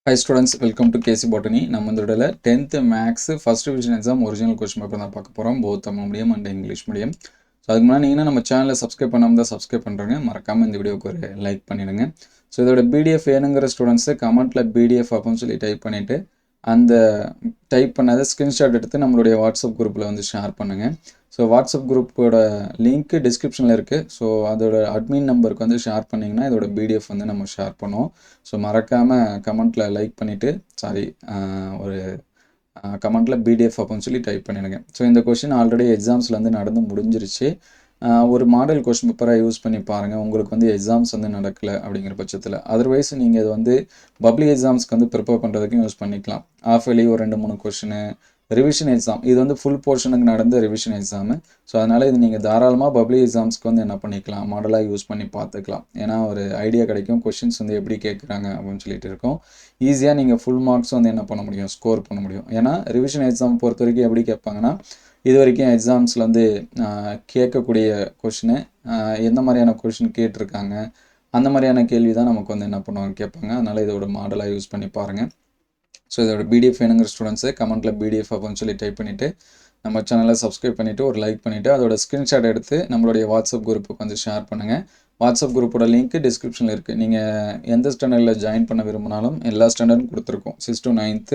Hi students, welcome to KC Botany. நம்ம இந்த வீடியோல 10th Maths First Division Exam Original Question Paper தான் பார்க்க போகிறோம். Both Tamil Medium and English Medium. So அதுக்கு முன்னாடி நீங்கள் நம்ம சேனலை சப்ஸ்கிரைப் பண்ணாமல் தான் சப்ஸ்கிரைப் பண்ணுறேங்க. மறக்காமல் இந்த வீடியோக்கு ஒரு லைக் பண்ணிடுங்க. ஸோ இதோட பிடிஎஃப் வேணுங்கிற ஸ்டூடெண்ட்ஸு கமெண்ட்டில் பிடிஎஃப் அப்படின்னு சொல்லி டைப் பண்ணிவிட்டு அந்த டைப் பண்ணதை ஸ்க்ரீன்ஷாட் எடுத்து நம்மளுடைய வாட்ஸ்அப் குரூப்பில் வந்து ஷேர் பண்ணுங்கள். ஸோ வாட்ஸ்அப் குரூப்போட லிங்க்கு டிஸ்கிரிப்ஷனில் இருக்குது. ஸோ அதோட அட்மின் நம்பருக்கு வந்து ஷேர் பண்ணிங்கன்னா இதோட பிடிஎஃப் வந்து நம்ம ஷேர் பண்ணுவோம். ஸோ மறக்காமல் கமெண்ட்டில் லைக் பண்ணிவிட்டு ஒரு கமெண்ட்டில் பிடிஎஃப் அப்படின்னு சொல்லி டைப் பண்ணிடுங்க. ஸோ இந்த கொஷின் ஆல்ரெடி எக்ஸாம்ஸில் வந்து நடந்து முடிஞ்சிருச்சு. ஒரு மாடல் கொஷின் பேப்பராக யூஸ் பண்ணி பாருங்கள். உங்களுக்கு வந்து எக்ஸாம்ஸ் வந்து நடக்கலை அப்படிங்கிற பட்சத்தில். அதர்வைஸ் நீங்கள் இது வந்து பப்ளிக் எக்ஸாம்ஸ்க்கு வந்து ப்ரிப்பேர் பண்ணுறதுக்கும் யூஸ் பண்ணிக்கலாம். ஆஃப் இயர்லி ஒரு 2-3 கொஷினு, ரிவிஷன் எக்ஸாம், இது வந்து ஃபுல் போர்ஷனுக்கு நடந்த ரிவிஷன் எக்ஸாமு. ஸோ அதனால் இது நீங்கள் தாராளமாக பப்ளிக் எக்ஸாம்ஸ்க்கு வந்து என்ன பண்ணிக்கலாம், மாடலாக யூஸ் பண்ணி பார்த்துக்கலாம். ஏன்னா ஒரு ஐடியா கிடைக்கும், கொஷின்ஸ் வந்து எப்படி கேட்குறாங்க அப்படின்னு சொல்லிட்டு இருக்கும். ஈஸியாக நீங்கள் ஃபுல் மார்க்ஸ் வந்து என்ன பண்ண முடியும், ஸ்கோர் பண்ண முடியும். ஏன்னா ரிவிஷன் எக்ஸாம் பொறுத்த வரைக்கும் எப்படி கேட்பாங்கன்னா, இது வரைக்கும் எக்ஸாம்ஸில் வந்து கேட்கக்கூடிய கொஷினு எந்த மாதிரியான கொஷின் கேட்டிருக்காங்க, அந்த மாதிரியான கேள்வி தான் நமக்கு வந்து என்ன பண்ணுவாங்க, கேட்பாங்க. அதனால் இதோட மாடலாக யூஸ் பண்ணி பாருங்கள். ஸோ இதோட பிடிஎஃப் வேணுங்கிற ஸ்டூடெண்ட்ஸு கமெண்ட்டில் பிடிஎஃப் அப்படின்னு சொல்லி டைப் பண்ணிவிட்டு நம்ம சேனலை சப்ஸ்கிரைப் பண்ணிவிட்டு ஒரு லைக் பண்ணிவிட்டு அதோட ஸ்க்ரீன்ஷாட் எடுத்து நம்மளுடைய வாட்ஸ்அப் குரூப்புக்கு வந்து ஷேர் பண்ணுங்கள். வாட்ஸ்அப் குரூப்போட லிங்க் டிஸ்கிரிப்ஷனில் இருக்குது. நீங்கள் எந்த ஸ்டாண்டர்டில் ஜாயின் பண்ண விரும்பினாலும் எல்லா ஸ்டாண்டர்டும் கொடுத்துருக்கோம். 6th to 9th,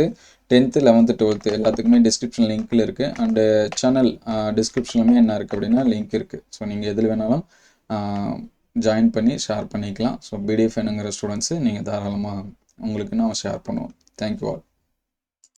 10th, 11th, 12th எல்லாத்துக்குமே டிஸ்கிரிப்ஷன் லிங்க்கில் இருக்குது. அண்டு சேனல் டிஸ்கிரிப்ஷன்லுமே என்ன இருக்குது அப்படின்னா லிங்க் இருக்குது. ஸோ நீங்கள் எதில் வேணாலும் ஜாயின் பண்ணி ஷேர் பண்ணிக்கலாம். ஸோ பிடிஎஃப் வேணுங்கிற ஸ்டூடெண்ட்ஸு நீங்கள் தாராளமாக உங்களுக்கு நான் ஷேர் பண்ணுவோம். Thank you all.